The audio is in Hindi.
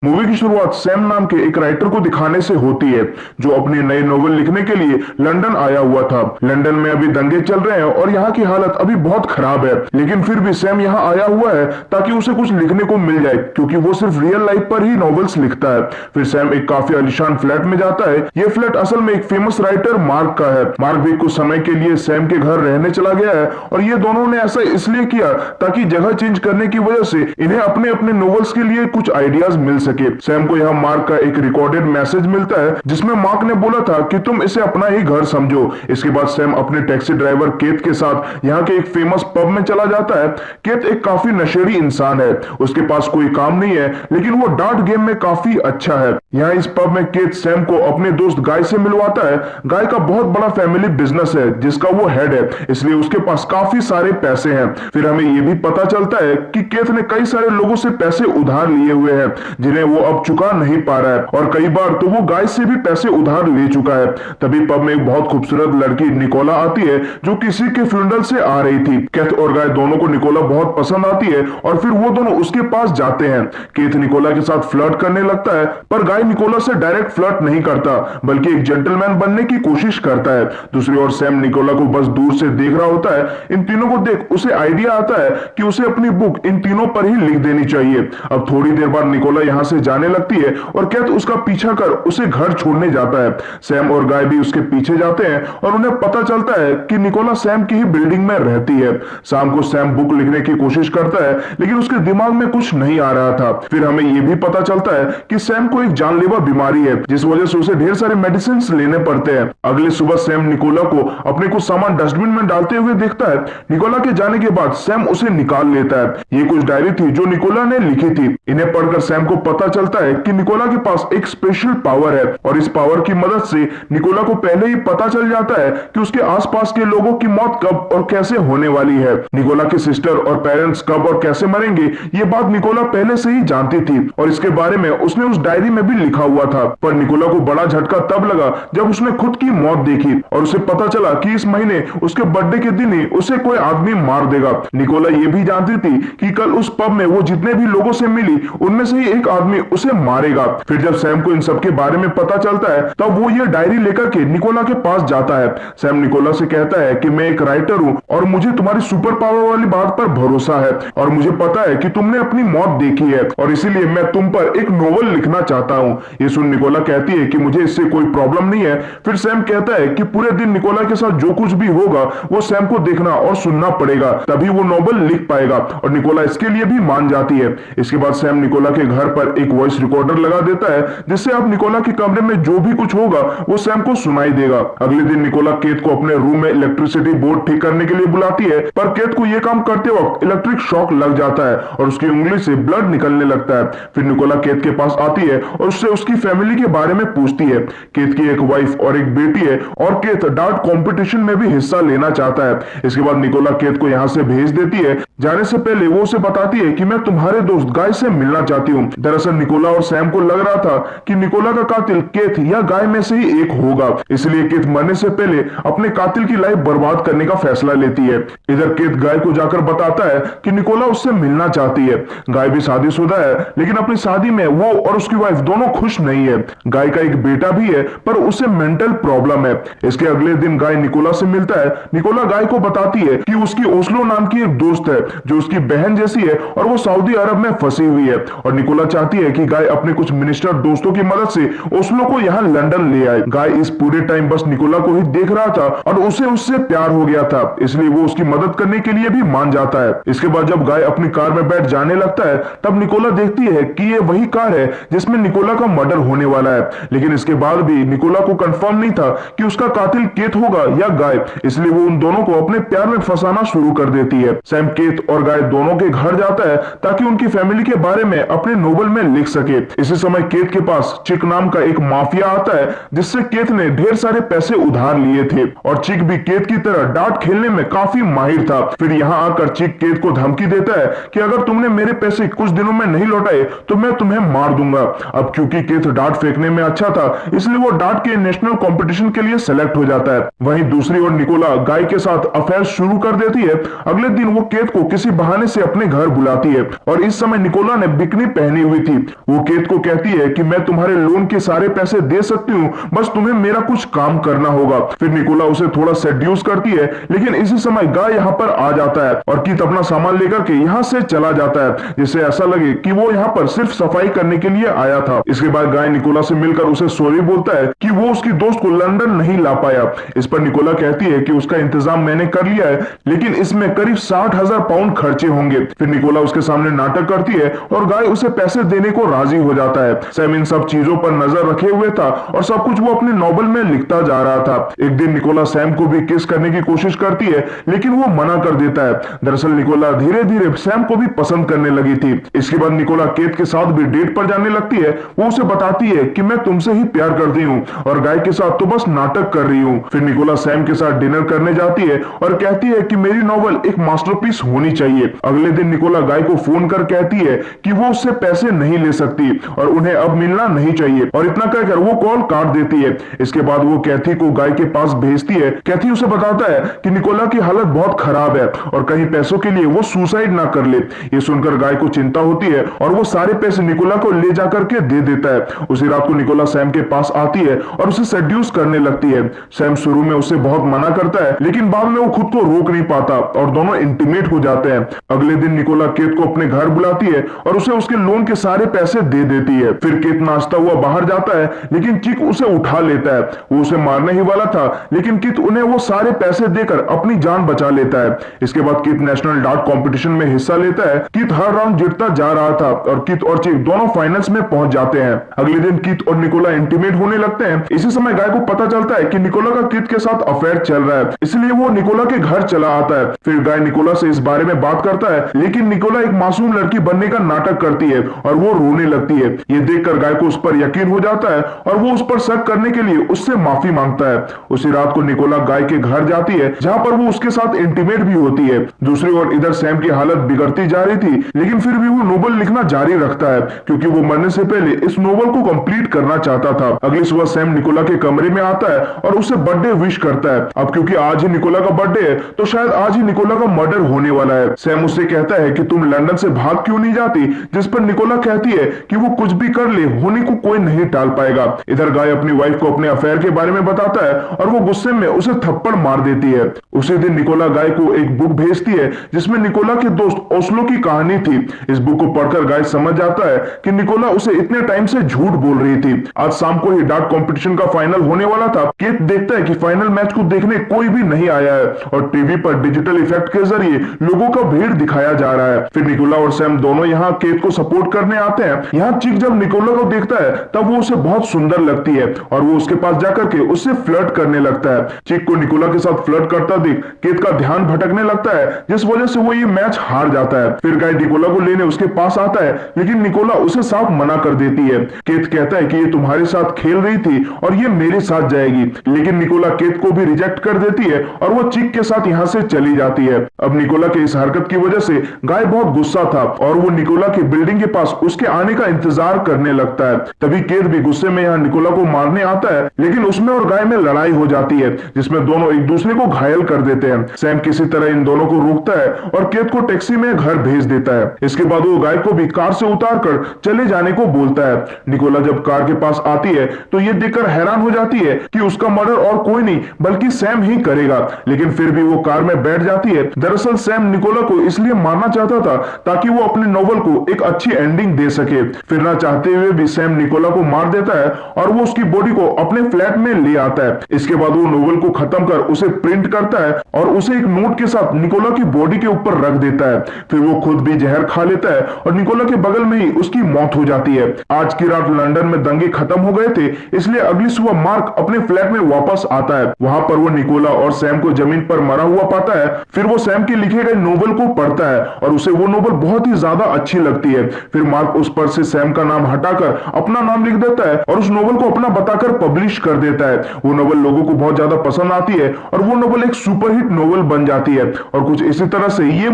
मूवी की शुरुआत सैम नाम के एक राइटर को दिखाने से होती है जो अपने नए नोवेल लिखने के लिए लंदन आया हुआ था। लंदन में अभी दंगे चल रहे हैं और यहाँ की हालत अभी बहुत खराब है, लेकिन फिर भी सैम यहाँ आया हुआ है ताकि उसे कुछ लिखने को मिल जाए, क्योंकि वो सिर्फ रियल लाइफ पर ही नॉवेल्स लिखता है। फिर सैम एक काफी आलीशान फ्लैट में जाता है। ये फ्लैट असल में एक फेमस राइटर मार्क का है। मार्क भी कुछ समय के लिए सैम के घर रहने चला गया है और ये दोनों ने ऐसा इसलिए किया ताकि जगह चेंज करने की वजह से इन्हें अपने अपने नॉवेल्स के लिए कुछ आइडियाज मिल सके। सैम को यह मार्क का एक रिकॉर्डेड मैसेज मिलता है जिसमें मार्क ने बोला था कि तुम इसे अपना ही घर समझो। इसके बाद सैम अपने टैक्सी ड्राइवर केत के साथ यहाँ के एक फेमस पब में चला जाता है। केत एक काफी नशेड़ी इंसान है, उसके पास कोई काम नहीं है, लेकिन वो डार्ट गेम में काफी अच्छा है। यहाँ इस पब में केत सैम को अपने दोस्त गाय से मिलवाता है। गाय का बहुत बड़ा फैमिली बिजनेस है जिसका वो हेड है, इसलिए उसके पास काफी सारे पैसे हैं। फिर हमें ये भी पता चलता है कि केत ने कई सारे लोगों से पैसे उधार लिए हुए हैं जिन्हें वो अब चुका नहीं पा रहा है, और कई बार तो वो गाय से भी पैसे उधार ले चुका है। तभी पब में एक बहुत खूबसूरत लड़की निकोला आती है जो किसी के फ्यूनरल से आ रही थी। केत और गाय दोनों को निकोला बहुत पसंद आती है और फिर वो दोनों उसके पास जाते हैं। केत निकोला के साथ फ्लर्ट करने लगता है, पर गाय निकोला से डायरेक्ट फ्लर्ट नहीं करता बल्कि एक जेंटलमैन बनने की कोशिश करता है। दूसरी ओर सैम निकोला को बस दूर से देख रहा होता है। इन तीनों को देख उसे आइडिया आता है कि उसे अपनी बुक इन तीनों पर ही लिख देनी चाहिए। अब थोड़ी देर बाद निकोला यहाँ से जाने लगती है और केत उसका पीछा कर उसे घर छोड़ने जाता है। सैम और गाय भी उसके पीछे जाते हैं और उन्हें पता चलता है कि निकोला सैम की ही बिल्डिंग में रहती है। शाम को सैम बुक लिखने की कोशिश करता है, लेकिन उसके दिमाग में कुछ नहीं आ रहा था। फिर हमें यह भी पता चलता है कि सैम को एक जानलेवा बीमारी है जिस वजह से उसे ढेर सारे मेडिसिन लेने पड़ते हैं। अगले सुबह सैम निकोला को अपने कुछ सामान डस्टबिन में डालते हुए देखता है। निकोला के जाने के बाद सैम उसे निकाल लेता है। ये कुछ डायरी थी जो निकोला ने लिखी थी। इन्हें पढ़कर सैम को पता चलता है कि निकोला के पास एक स्पेशल पावर है और इस पावर की मदद से निकोला को पहले ही पता चल जाता है कि उसके आसपास के लोगों की मौत कब और कैसे होने वाली है। निकोला के सिस्टर और पेरेंट्स कब और कैसे मरेंगे ये बात निकोला पहले से ही जानती थी और इसके बारे में उसने उस डायरी में भी लिखा हुआ था। पर निकोला को बड़ा झटका तब लगा जब उसने खुद की मौत देखी और उसे पता चला कि इस महीने उसके बर्थडे के दिन ही उसे कोई आदमी मार देगा। निकोला ये भी जानती थी कि कल उस पब में वो जितने भी लोगों से मिली उनमें से ही एक आदमी उसे मारेगा। फिर जब सैम को इन सब के बारे में पता चलता है तब वो ये डायरी लेकर के निकोला के पास जाता है। सैम निकोला से कहता है कि मैं एक राइटर हूँ और मुझे तुम्हारी सुपर पावर वाली बात पर भरोसा है और मुझे पता है कि तुमने अपनी मौत देखी है और इसीलिए मैं तुम पर एक नोवेल लिखना चाहता हूँ। ये सुन निकोला कहती है कि मुझे इससे कोई प्रॉब्लम नहीं है। फिर सैम कहता है कि पूरे दिन निकोला के साथ जो कुछ भी होगा वो सैम को देखना और सुनना पड़ेगा, तभी वो नोवेल लिख पाएगा, और निकोला इसके लिए भी मान जाती है। इसके बाद सैम निकोला के घर पर एक वॉइस रिकॉर्डर लगा देता है जिससे अब निकोला के कमरे में जो भी कुछ होगा वो सैम को सुनाई देगा। अगले दिन निकोला केत को अपने रूम में इलेक्ट्रिसिटी बोर्ड ठीक करने के लिए बुलाती है, पर केत को यह काम करते वक्त इलेक्ट्रिक शॉक लग जाता है और उसकी उंगली से ब्लड निकलने लगता है। फिर निकोला केत के पास आती है और उससे उसकी फैमिली के बारे में पूछती है। केत की एक वाइफ और एक बेटी है और केत डार्ट कंपटीशन में भी हिस्सा लेना चाहता है। इसके बाद निकोला केत को यहाँ से भेज देती है। जाने से पहले वो उसे बताती है कि मैं तुम्हारे दोस्त गाय से मिलना चाहती हूँ। दरअसल निकोला और सैम को लग रहा था कि निकोला का कातिल केत या गाय में से ही एक होगा, इसलिए केत मरने से पहले अपने कातिल की लाइफ बर्बाद करने का फैसला लेती है। इधर केत गाय को जाकर बताता है कि निकोला उससे मिलना चाहती है। गाय भी शादीशुदा है, लेकिन अपनी शादी में वो और उसकी वाइफ दोनों खुश नहीं है। गाय का एक बेटा भी है पर उसे मेंटल प्रॉब्लम है। इसके अगले दिन गाय निकोला से मिलता है। निकोला गाय को बताती है कि उसकी ओस्लो नाम की एक दोस्त है जो उसकी बहन जैसी है और वो सऊदी अरब में फंसी हुई है, और निकोला चाहती है कि गाय अपने कुछ मिनिस्टर दोस्तों की मदद से ओस्लो को यहाँ लंदन ले आए। गाय इस पूरे टाइम बस निकोला को ही देख रहा था और उसे उससे प्यार हो गया था, इसलिए वो उसकी मदद करने के लिए भी मान जाता है। इसके बाद जब गाय अपनी कार में बैठ जाने लगता है तब निकोला देखती है कि ये वही कार है जिसमें निकोला का मर्डर होने वाला है, लेकिन इसके बाद भी निकोला को कंफर्म नहीं था कि उसका कातिल केत होगा या गाय, इसलिए वो उन दोनों को अपने प्यार में फंसाना शुरू कर देती है। सैम केत और गाय दोनों के घर जाता है ताकि उनकी फैमिली के बारे में अपने नोवेल में लिख सके। इसी समय केत के पास चिक नाम का एक माफिया आता है जिससे केत ने ढेर सारे पैसे उधार लिए थे, और चिक भी केत की तरह डार्ट खेलने में काफी माहिर था। फिर यहाँ आकर चिक केत को धमकी देता है कि अगर तुमने मेरे पैसे कुछ दिनों में नहीं लौटाए तो मैं तुम्हें मार दूंगा। अब क्योंकि केत डार्ट फेंकने में अच्छा था इसलिए वो डार्ट के नेशनल कंपटीशन के लिए सेलेक्ट हो जाता है। वहीं दूसरी ओर निकोला गाय के साथ अफेयर शुरू कर देती है। अगले दिन वो केत को किसी बहाने से अपने घर बुलाती है और इस समय निकोला ने बिकनी पहनी हुई थी। वो केत को कहती है कि मैं तुम्हारे लोन के सारे पैसे दे सकती हूँ, बस तुम्हें मेरा कुछ काम करना होगा। फिर निकोला उसे थोड़ा सेड्यूस करती है, लेकिन इसी समय गाय यहाँ पर आ जाता है और कीत अपना सामान लेकर के यहाँ से चला जाता है, जिससे ऐसा लगे कि वो यहाँ पर सिर्फ सफाई करने के लिए आया था। इसके बाद गाय निकोला से मिलकर उसे सॉरी बोलता है कि वो उसकी दोस्त को लंदन नहीं ला पाया। इस पर निकोला कहती है कि उसका इंतजाम मैंने कर लिया है, लेकिन इसमें करीब 60,000 पाउंड खर्चे होंगे। फिर निकोला उसके सामने नाटक करती है और गाय उसे पैसे देने को राजी हो जाता है। सैम इन सब चीजों पर नजर रखे हुए था और सब कुछ वो अपने नॉवल में लिखता जा रहा था। एक दिन निकोला सैम को भी किस करने की कोशिश करती है, लेकिन वो मना कर देता है। दरअसल निकोला धीरे धीरे सैम को भी पसंद करने लगी थी। इसके बाद निकोला केत के साथ भी डेट पर जाने लगती है। वो उसे बताती है कि मैं तुमसे ही प्यार करती हूँ और गाय के साथ तो बस नाटक कर रही हूँ। फिर निकोला सैम के साथ डिनर करने जाती है और कहती है कि मेरी नॉवल एक मास्टरपीस होनी चाहिए। अगले दिन निकोला गाय को फोन कर कहती है कि वो उससे पैसे नहीं ले सकती और उन्हें अब मिलना नहीं चाहिए, और इतना कहकर वो कॉल काट देती है। इसके बाद वो कैथी को गाय के पास भेजती है। कैथी उसे बताता है कि निकोला की हालत बहुत खराब है और कहीं पैसों के लिए वो सुसाइड ना कर ले। ये सुनकर गाय को चिंता होती है और वो सारे पैसे निकोला को ले जाकर के दे देता है। उसी रात को निकोला सैम के पास आती है और उसे सेड्यूस करने लगती है। सैम शुरू में उसे बहुत मना करता है, लेकिन बाद में वो खुद को रोक नहीं पाता और दोनों इंटीमेट हो जाते हैं। अगले दिन निकोला केत को अपने घर बुलाती है और उसे उसके लोन के सारे पैसे दे देती है। फिर केत नाचता हुआ बाहर जाता है, लेकिन चिक उसे उठा लेता है। वो उसे मारने ही वाला था, लेकिन कित उन्हें वो सारे पैसे देकर अपनी जान बचा लेता है। इसके बाद कित नेशनल डार्ट कंपटीशन में हिस्सा लेता है। कित हर राउंड जीतता जा रहा था और कित और चिक दोनों फाइनल्स में पहुंच जाते हैं। अगले दिन कित और निकोला इंटीमेट होने लगते हैं। इसी समय गाय को पता चलता है कि निकोला का कित के साथ अफेयर चल रहा है, इसलिए वो निकोला के घर चला आता है। फिर गाय निकोला से इस बारे में बात करता है, लेकिन निकोला एक मासूम लड़की बनने का नाटक करती है और वो रोने लगती है। ये देखकर गाय को उस पर यकीन हो जाता है और वो उस पर शक करने के लिए उससे माफी मांगता है। उसी रात को निकोला गाय के घर जाती है, जहां पर वो उसके साथ इंटीमेट भी होती है। दूसरी ओर इधर सैम की हालत बिगड़ती जा रही थी, लेकिन फिर भी वो नोवेल लिखना जारी रखता है, क्योंकि वो मरने से पहले इस नोवेल को कंप्लीट करना चाहता था। अगली सुबह सैम निकोला के कमरे में आता है और उसे बर्थडे विश करता है। अब क्योंकि आज ही निकोला का बर्थडे है, तो शायद आज ही निकोला का मर्डर होने वाला है। सैम उससे कहता है कि तुम लंदन से भाग क्यों नहीं जाती, जिस पर निकोला कहती है कि वो कुछ भी कर ले, होने को कोई नहीं टाल पाएगा। इधर गाय अपनी वाइफ को अपने अफेयर के बारे में बताता है और वो गुस्से में उसे थप्पड़ मार देती है। उसी दिन निकोला गाय को एक बुक भेजती है, जिसमें निकोला के दोस्त ओस्लो की कहानी थी। इस बुक को पढ़कर गाय समझ जाता है कि निकोला उसे इतने टाइम से झूठ बोल रही थी। आज शाम को ही डार्ट कंपटीशन का फाइनल होने वाला था। केत देखता है कि फाइनल मैच को देखने कोई भी नहीं आया है और टीवी पर डिजिटल इफेक्ट के जरिए लोगों का भीड़ दिखाया जा रहा है। फिर निकोला और सैम दोनों यहाँ केत को सपोर्ट करने आते हैं। यहाँ चिक जब निकोला को देखता है तब वो उसे बहुत सुंदर लगती है और वो उसके पास जाकर के उससे फ्लर्ट करने लगता है। चिक को निकोला के साथ फ्लर्ट करता देख केत का ध्यान भटकने लगता है, जिस वजह से वो ये मैच हार जाता है। फिर गाय निकोला को लेने उसके पास आता है, लेकिन निकोला उसे साफ मना कर देती है। केत कहता है कि ये तुम्हारे साथ खेल रही थी और ये मेरे साथ जाएगी, लेकिन निकोला केत को भी रिजेक्ट कर देती है और वो चिक के साथ यहाँ से चली जाती है। अब निकोला के इस हरकत की वजह से गाय बहुत गुस्सा था और वो निकोला की बिल्डिंग के पास उसके आने का इंतजार करने लगता है। तभी केत भी गुस्से में यहाँ निकोला को मारने आता है, लेकिन उसमें और गाय में लड़ाई हो जाती है, जिसमें दोनों एक दूसरे को घायल कर देते हैं। सैम किसी तरह इन दोनों को रोकता है और केत को टैक्सी में घर भेज देता है। इसके बाद वो गाय को भी कार से उतार कर चले जाने को बोलता है। निकोला जब कार के पास आती है तो ये देखकर हैरान हो जाती है कि उसका मर्डर और कोई नहीं बल्कि सैम ही करेगा, लेकिन फिर भी वो कार में बैठ जाती है। दरअसल सैम निकोला को इसलिए मारना चाहता था ताकि वो अपने नोवेल को एक अच्छी एंडिंग दे सके। फिर ना चाहते हुए भी सैम निकोला को मार देता है और वो उसकी बॉडी को अपने फ्लैट में ले आता है। इसके बाद वो नोवेल को खत्म कर उसे प्रिंट करता है और उसे एक नोट के साथ निकोला की बॉडी के ऊपर रख देता है। फिर वो खुद भी जहर खा लेता है और निकोला के बगल में ही उसकी मौत हो जाती है। आज की रात लंदन में दंगे खत्म हो गए थे, इसलिए अगली सुबह मार्क अपने फ्लैट में वापस आता है। वहां पर वो निकोला और सैम को जमीन पर मरा हुआ पाता है। फिर वो सैम के लिखे गए नोवेल को पढ़ता है और उसे वो नोवेल बहुत ही ज्यादा अच्छी लगती है। फिर मार्क उस पर से सैम का नाम हटाकर अपना नाम लिख देता है और उस नोवेल को अपना बताकर पब्लिश कर देता है। वो नोवेल लोगों को बहुत ज्यादा पसंद आती है और वो नोवेल एक सुपरहिट नोवेल बन जाती है और कुछ इसी तरह से ये